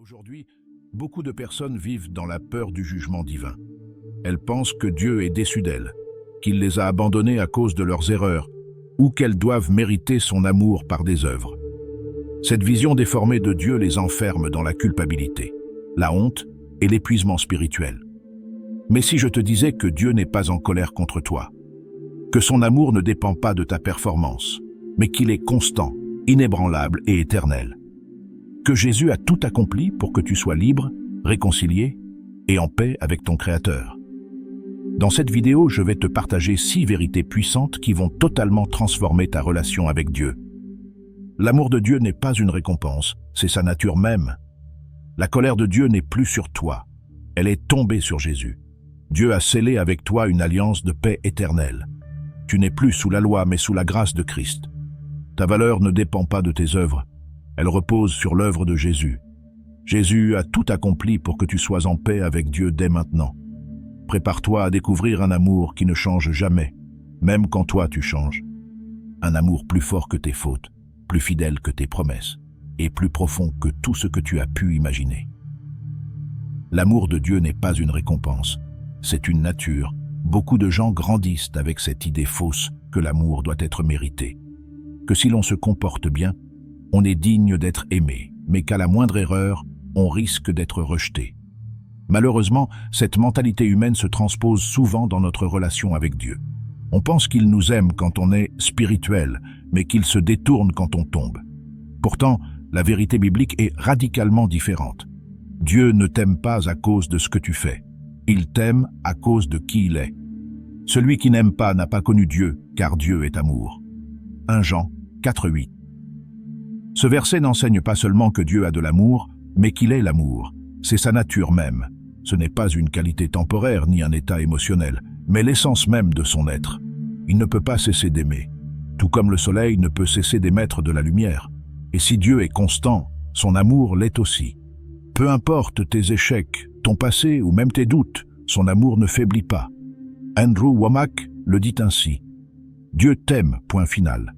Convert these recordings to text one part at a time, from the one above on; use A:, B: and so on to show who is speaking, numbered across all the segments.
A: Aujourd'hui, beaucoup de personnes vivent dans la peur du jugement divin. Elles pensent que Dieu est déçu d'elles, qu'il les a abandonnées à cause de leurs erreurs, ou qu'elles doivent mériter son amour par des œuvres. Cette vision déformée de Dieu les enferme dans la culpabilité, la honte et l'épuisement spirituel. Mais si je te disais que Dieu n'est pas en colère contre toi, que son amour ne dépend pas de ta performance, mais qu'il est constant, inébranlable et éternel, que Jésus a tout accompli pour que tu sois libre, réconcilié et en paix avec ton Créateur. Dans cette vidéo, je vais te partager 6 vérités puissantes qui vont totalement transformer ta relation avec Dieu. L'amour de Dieu n'est pas une récompense, c'est sa nature même. La colère de Dieu n'est plus sur toi, elle est tombée sur Jésus. Dieu a scellé avec toi une alliance de paix éternelle. Tu n'es plus sous la loi, mais sous la grâce de Christ. Ta valeur ne dépend pas de tes œuvres, elle repose sur l'œuvre de Jésus. Jésus a tout accompli pour que tu sois en paix avec Dieu dès maintenant. Prépare-toi à découvrir un amour qui ne change jamais, même quand toi tu changes. Un amour plus fort que tes fautes, plus fidèle que tes promesses, et plus profond que tout ce que tu as pu imaginer. L'amour de Dieu n'est pas une récompense, c'est une nature. Beaucoup de gens grandissent avec cette idée fausse que l'amour doit être mérité, que si l'on se comporte bien, on est digne d'être aimé, mais qu'à la moindre erreur, on risque d'être rejeté. Malheureusement, cette mentalité humaine se transpose souvent dans notre relation avec Dieu. On pense qu'il nous aime quand on est spirituel, mais qu'il se détourne quand on tombe. Pourtant, la vérité biblique est radicalement différente. Dieu ne t'aime pas à cause de ce que tu fais. Il t'aime à cause de qui il est. Celui qui n'aime pas n'a pas connu Dieu, car Dieu est amour. 1 Jean 4:8. Ce verset n'enseigne pas seulement que Dieu a de l'amour, mais qu'il est l'amour. C'est sa nature même. Ce n'est pas une qualité temporaire ni un état émotionnel, mais l'essence même de son être. Il ne peut pas cesser d'aimer, tout comme le soleil ne peut cesser d'émettre de la lumière. Et si Dieu est constant, son amour l'est aussi. Peu importe tes échecs, ton passé ou même tes doutes, son amour ne faiblit pas. Andrew Wommack le dit ainsi: Dieu t'aime, point final.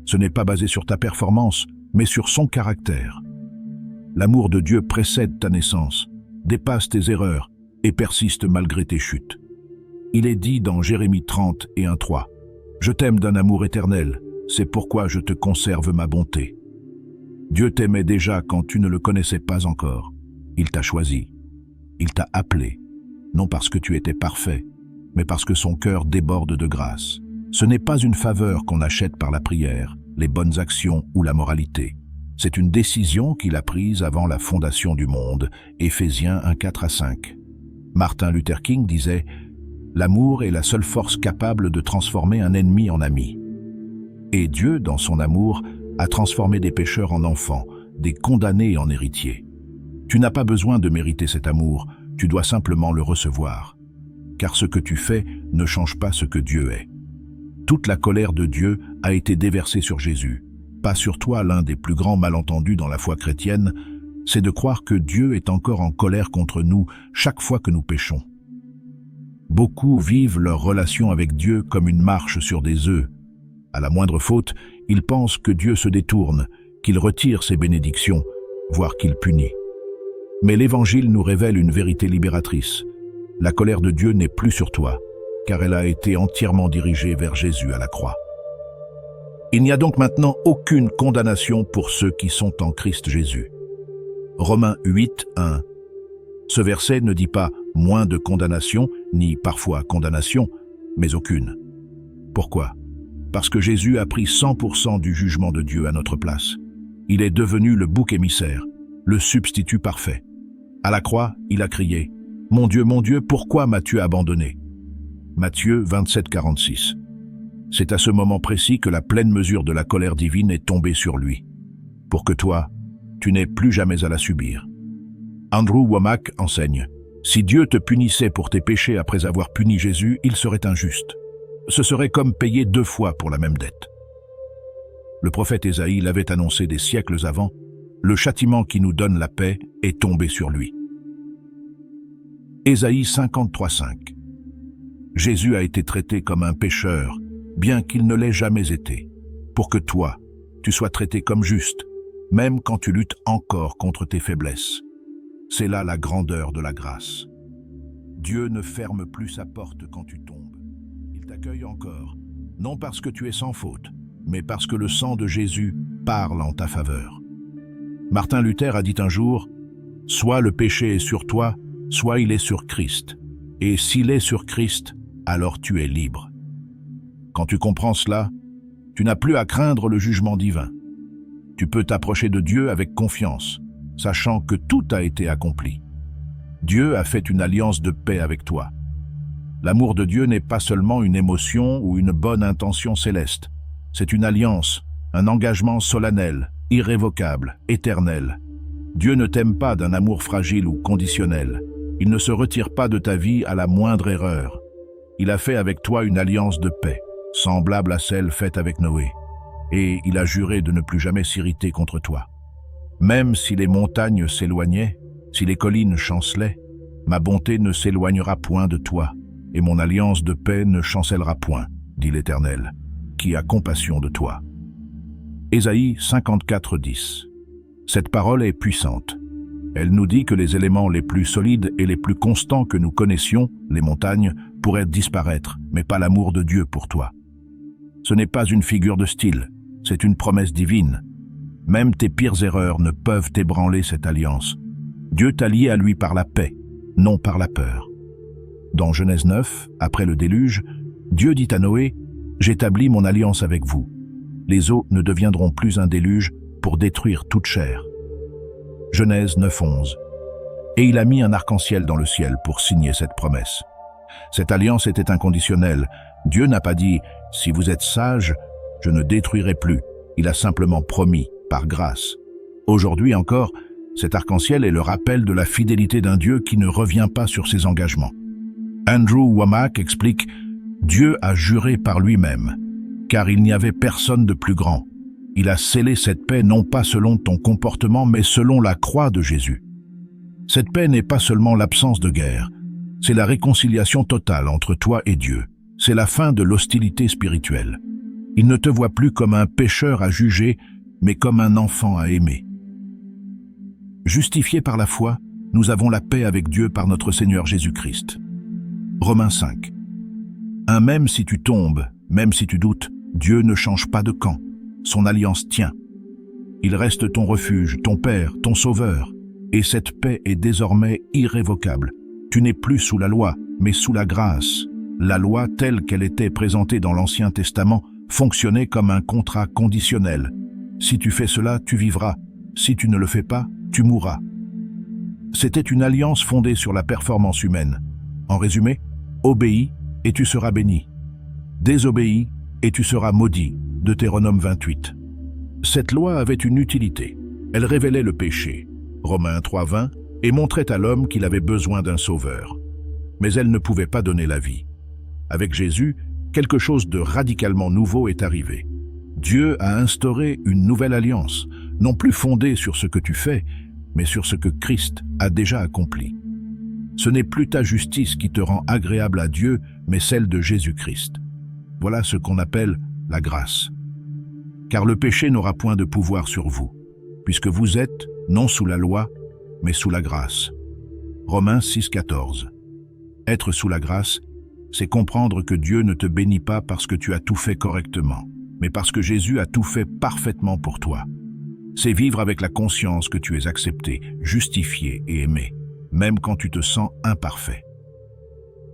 A: Ce n'est pas basé sur ta performance, mais sur son caractère. L'amour de Dieu précède ta naissance, dépasse tes erreurs et persiste malgré tes chutes. Il est dit dans Jérémie 30 et 1:3, « Je t'aime d'un amour éternel, c'est pourquoi je te conserve ma bonté. » Dieu t'aimait déjà quand tu ne le connaissais pas encore. Il t'a choisi. Il t'a appelé, non parce que tu étais parfait, mais parce que son cœur déborde de grâce. Ce n'est pas une faveur qu'on achète par la prière, les bonnes actions ou la moralité. C'est une décision qu'il a prise avant la fondation du monde, Éphésiens 1:4-5. Martin Luther King disait « L'amour est la seule force capable de transformer un ennemi en ami. » Et Dieu, dans son amour, a transformé des pécheurs en enfants, des condamnés en héritiers. Tu n'as pas besoin de mériter cet amour, tu dois simplement le recevoir. Car ce que tu fais ne change pas ce que Dieu est. Toute la colère de Dieu a été déversée sur Jésus. Pas sur toi. L'un des plus grands malentendus dans la foi chrétienne, c'est de croire que Dieu est encore en colère contre nous chaque fois que nous péchons. Beaucoup vivent leur relation avec Dieu comme une marche sur des œufs. À la moindre faute, ils pensent que Dieu se détourne, qu'il retire ses bénédictions, voire qu'il punit. Mais l'Évangile nous révèle une vérité libératrice. La colère de Dieu n'est plus sur toi, car elle a été entièrement dirigée vers Jésus à la croix. Il n'y a donc maintenant aucune condamnation pour ceux qui sont en Christ Jésus. Romains 8:1. Ce verset ne dit pas moins de condamnation, ni parfois condamnation, mais aucune. Pourquoi? Parce que Jésus a pris 100% du jugement de Dieu à notre place. Il est devenu le bouc émissaire, le substitut parfait. À la croix, il a crié « Mon Dieu, pourquoi m'as-tu abandonné ?» Matthieu 27:46. C'est à ce moment précis que la pleine mesure de la colère divine est tombée sur lui, pour que toi, tu n'aies plus jamais à la subir. Andrew Wommack enseigne: si Dieu te punissait pour tes péchés après avoir puni Jésus, il serait injuste. Ce serait comme payer 2 fois pour la même dette. Le prophète Ésaïe l'avait annoncé des siècles avant, le châtiment qui nous donne la paix est tombé sur lui. Ésaïe 53:5. Jésus a été traité comme un pécheur, bien qu'il ne l'ait jamais été, pour que toi, tu sois traité comme juste, même quand tu luttes encore contre tes faiblesses. C'est là la grandeur de la grâce. Dieu ne ferme plus sa porte quand tu tombes. Il t'accueille encore, non parce que tu es sans faute, mais parce que le sang de Jésus parle en ta faveur. Martin Luther a dit un jour, « Soit le péché est sur toi, soit il est sur Christ. Et s'il est sur Christ, alors tu es libre. » Quand tu comprends cela, tu n'as plus à craindre le jugement divin. Tu peux t'approcher de Dieu avec confiance, sachant que tout a été accompli. Dieu a fait une alliance de paix avec toi. L'amour de Dieu n'est pas seulement une émotion ou une bonne intention céleste. C'est une alliance, un engagement solennel, irrévocable, éternel. Dieu ne t'aime pas d'un amour fragile ou conditionnel. Il ne se retire pas de ta vie à la moindre erreur. Il a fait avec toi une alliance de paix, semblable à celle faite avec Noé. Et il a juré de ne plus jamais s'irriter contre toi. Même si les montagnes s'éloignaient, si les collines chancelaient, ma bonté ne s'éloignera point de toi, et mon alliance de paix ne chancellera point, dit l'Éternel, qui a compassion de toi. Ésaïe 54:10. Cette parole est puissante. Elle nous dit que les éléments les plus solides et les plus constants que nous connaissions, les montagnes, pourraient disparaître, mais pas l'amour de Dieu pour toi. Ce n'est pas une figure de style, c'est une promesse divine. Même tes pires erreurs ne peuvent ébranler cette alliance. Dieu t'a lié à lui par la paix, non par la peur. Dans Genèse 9, après le déluge, Dieu dit à Noé, « J'établis mon alliance avec vous. Les eaux ne deviendront plus un déluge pour détruire toute chair. » Genèse 9:11. Et il a mis un arc-en-ciel dans le ciel pour signer cette promesse. Cette alliance était inconditionnelle. Dieu n'a pas dit « Si vous êtes sages, je ne détruirai plus ». Il a simplement promis, par grâce. Aujourd'hui encore, cet arc-en-ciel est le rappel de la fidélité d'un Dieu qui ne revient pas sur ses engagements. Andrew Wommack explique « Dieu a juré par lui-même, car il n'y avait personne de plus grand. Il a scellé cette paix non pas selon ton comportement, mais selon la croix de Jésus. » Cette paix n'est pas seulement l'absence de guerre, c'est la réconciliation totale entre toi et Dieu. C'est la fin de l'hostilité spirituelle. Il ne te voit plus comme un pécheur à juger, mais comme un enfant à aimer. Justifiés par la foi, nous avons la paix avec Dieu par notre Seigneur Jésus-Christ. Romains 5. Même si tu tombes, même si tu doutes, Dieu ne change pas de camp. Son alliance tient. Il reste ton refuge, ton Père, ton Sauveur. Et cette paix est désormais irrévocable. Tu n'es plus sous la loi, mais sous la grâce. La loi, telle qu'elle était présentée dans l'Ancien Testament, fonctionnait comme un contrat conditionnel. Si tu fais cela, tu vivras. Si tu ne le fais pas, tu mourras. C'était une alliance fondée sur la performance humaine. En résumé, obéis et tu seras béni. Désobéis et tu seras maudit. Deutéronome 28. Cette loi avait une utilité. Elle révélait le péché. Romains 3:20 et montrait à l'homme qu'il avait besoin d'un sauveur. Mais elle ne pouvait pas donner la vie. Avec Jésus, quelque chose de radicalement nouveau est arrivé. Dieu a instauré une nouvelle alliance, non plus fondée sur ce que tu fais, mais sur ce que Christ a déjà accompli. Ce n'est plus ta justice qui te rend agréable à Dieu, mais celle de Jésus-Christ. Voilà ce qu'on appelle la grâce. Car le péché n'aura point de pouvoir sur vous, puisque vous êtes, non sous la loi, mais sous la grâce. Romains 6:14. Être sous la grâce, c'est comprendre que Dieu ne te bénit pas parce que tu as tout fait correctement, mais parce que Jésus a tout fait parfaitement pour toi. C'est vivre avec la conscience que tu es accepté, justifié et aimé, même quand tu te sens imparfait.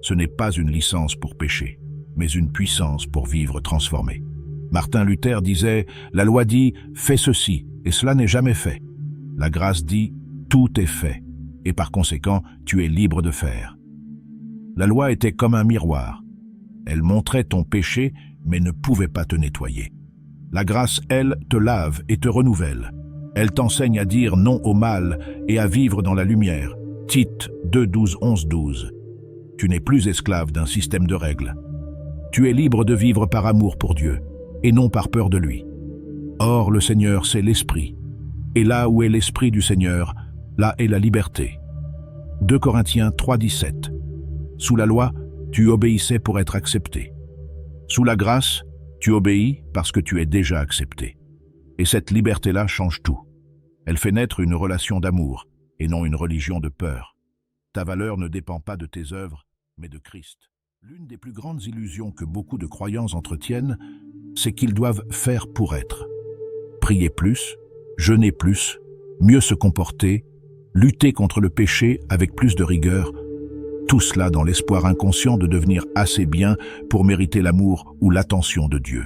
A: Ce n'est pas une licence pour pécher, mais une puissance pour vivre transformé. Martin Luther disait « La loi dit « Fais ceci » et cela n'est jamais fait. La grâce dit « Tout est fait » et par conséquent, tu es libre de faire. La loi était comme un miroir. Elle montrait ton péché, mais ne pouvait pas te nettoyer. La grâce, elle, te lave et te renouvelle. Elle t'enseigne à dire non au mal et à vivre dans la lumière. Tite 2:12-11-12. Tu n'es plus esclave d'un système de règles. Tu es libre de vivre par amour pour Dieu, et non par peur de lui. Or, le Seigneur, c'est l'Esprit. Et là où est l'Esprit du Seigneur, là est la liberté. 2 Corinthiens 3:17. Sous la loi, tu obéissais pour être accepté. Sous la grâce, tu obéis parce que tu es déjà accepté. Et cette liberté-là change tout. Elle fait naître une relation d'amour, et non une religion de peur. Ta valeur ne dépend pas de tes œuvres, mais de Christ. L'une des plus grandes illusions que beaucoup de croyants entretiennent, c'est qu'ils doivent faire pour être. Prier plus, jeûner plus, mieux se comporter, lutter contre le péché avec plus de rigueur, tout cela dans l'espoir inconscient de devenir assez bien pour mériter l'amour ou l'attention de Dieu.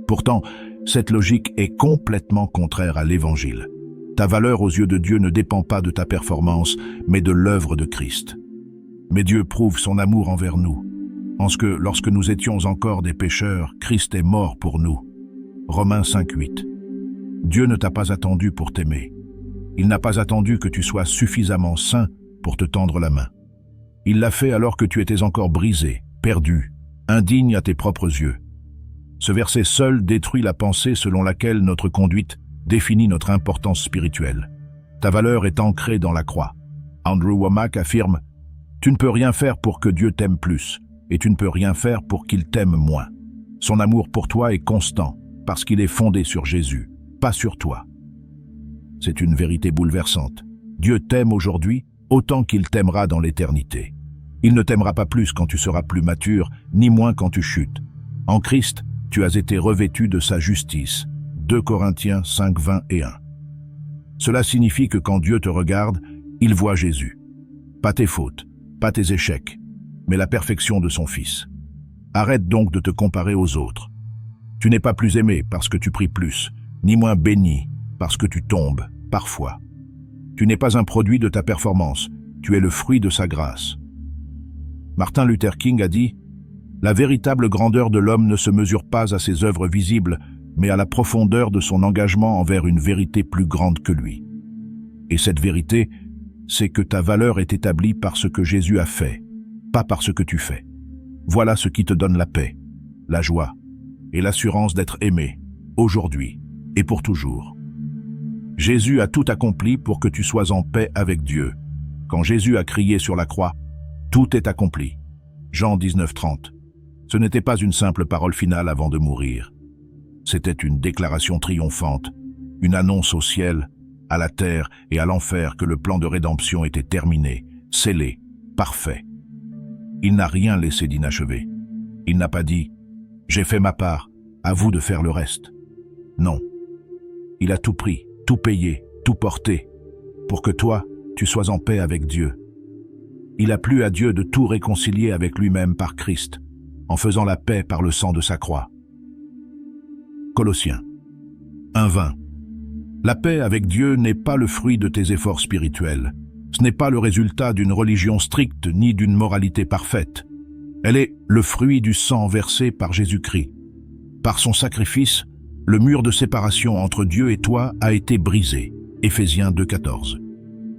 A: Pourtant, cette logique est complètement contraire à l'Évangile. Ta valeur aux yeux de Dieu ne dépend pas de ta performance, mais de l'œuvre de Christ. Mais Dieu prouve son amour envers nous, en ce que, lorsque nous étions encore des pécheurs, Christ est mort pour nous. Romains 5:8. Dieu ne t'a pas attendu pour t'aimer. Il n'a pas attendu que tu sois suffisamment saint pour te tendre la main. Il l'a fait alors que tu étais encore brisé, perdu, indigne à tes propres yeux. Ce verset seul détruit la pensée selon laquelle notre conduite définit notre importance spirituelle. Ta valeur est ancrée dans la croix. Andrew Wommack affirme « Tu ne peux rien faire pour que Dieu t'aime plus, et tu ne peux rien faire pour qu'il t'aime moins. Son amour pour toi est constant, parce qu'il est fondé sur Jésus, pas sur toi. » C'est une vérité bouleversante. Dieu t'aime aujourd'hui autant qu'il t'aimera dans l'éternité. Il ne t'aimera pas plus quand tu seras plus mature, ni moins quand tu chutes. En Christ, tu as été revêtu de sa justice. 2 Corinthiens 5, 20 et 1. Cela signifie que quand Dieu te regarde, il voit Jésus. Pas tes fautes, pas tes échecs, mais la perfection de son Fils. Arrête donc de te comparer aux autres. Tu n'es pas plus aimé parce que tu pries plus, ni moins béni parce que tu tombes, parfois. Tu n'es pas un produit de ta performance, tu es le fruit de sa grâce. Martin Luther King a dit « La véritable grandeur de l'homme ne se mesure pas à ses œuvres visibles, mais à la profondeur de son engagement envers une vérité plus grande que lui. » Et cette vérité, c'est que ta valeur est établie par ce que Jésus a fait, pas par ce que tu fais. Voilà ce qui te donne la paix, la joie et l'assurance d'être aimé, aujourd'hui et pour toujours. Jésus a tout accompli pour que tu sois en paix avec Dieu. Quand Jésus a crié sur la croix, « Tout est accompli » Jean 19:30. Ce n'était pas une simple parole finale avant de mourir. C'était une déclaration triomphante, une annonce au ciel, à la terre et à l'enfer que le plan de rédemption était terminé, scellé, parfait. Il n'a rien laissé d'inachevé. Il n'a pas dit « J'ai fait ma part, à vous de faire le reste ». Non. Il a tout pris, tout payé, tout porté, pour que toi, tu sois en paix avec Dieu. Il a plu à Dieu de tout réconcilier avec lui-même par Christ, en faisant la paix par le sang de sa croix. Colossiens 1:20. La paix avec Dieu n'est pas le fruit de tes efforts spirituels. Ce n'est pas le résultat d'une religion stricte ni d'une moralité parfaite. Elle est le fruit du sang versé par Jésus-Christ. Par son sacrifice, le mur de séparation entre Dieu et toi a été brisé. Éphésiens 2:14.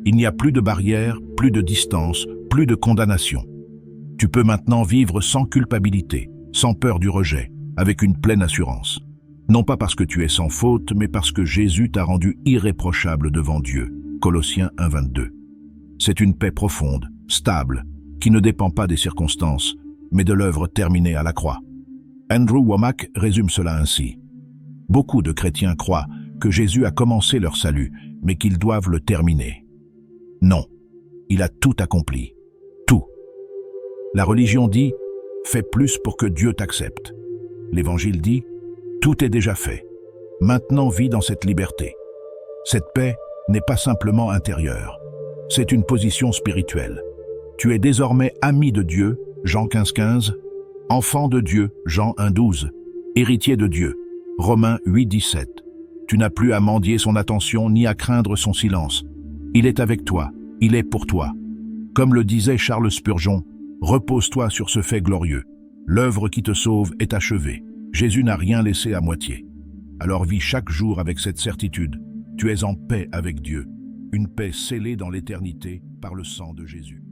A: Il n'y a plus de barrière, plus de distance, plus de condamnation. Tu peux maintenant vivre sans culpabilité, sans peur du rejet, avec une pleine assurance. Non pas parce que tu es sans faute, mais parce que Jésus t'a rendu irréprochable devant Dieu. Colossiens 1:22. C'est une paix profonde, stable, qui ne dépend pas des circonstances, mais de l'œuvre terminée à la croix. Andrew Wommack résume cela ainsi. Beaucoup de chrétiens croient que Jésus a commencé leur salut, mais qu'ils doivent le terminer. Non, il a tout accompli. Tout. La religion dit « Fais plus pour que Dieu t'accepte ». L'Évangile dit « Tout est déjà fait. Maintenant vis dans cette liberté ». Cette paix n'est pas simplement intérieure. C'est une position spirituelle. Tu es désormais ami de Dieu, Jean 15:15, enfant de Dieu, Jean 1:12, héritier de Dieu, Romains 8:17. Tu n'as plus à mendier son attention ni à craindre son silence. Il est avec toi, il est pour toi. Comme le disait Charles Spurgeon, repose-toi sur ce fait glorieux. L'œuvre qui te sauve est achevée. Jésus n'a rien laissé à moitié. Alors vis chaque jour avec cette certitude. Tu es en paix avec Dieu, une paix scellée dans l'éternité par le sang de Jésus.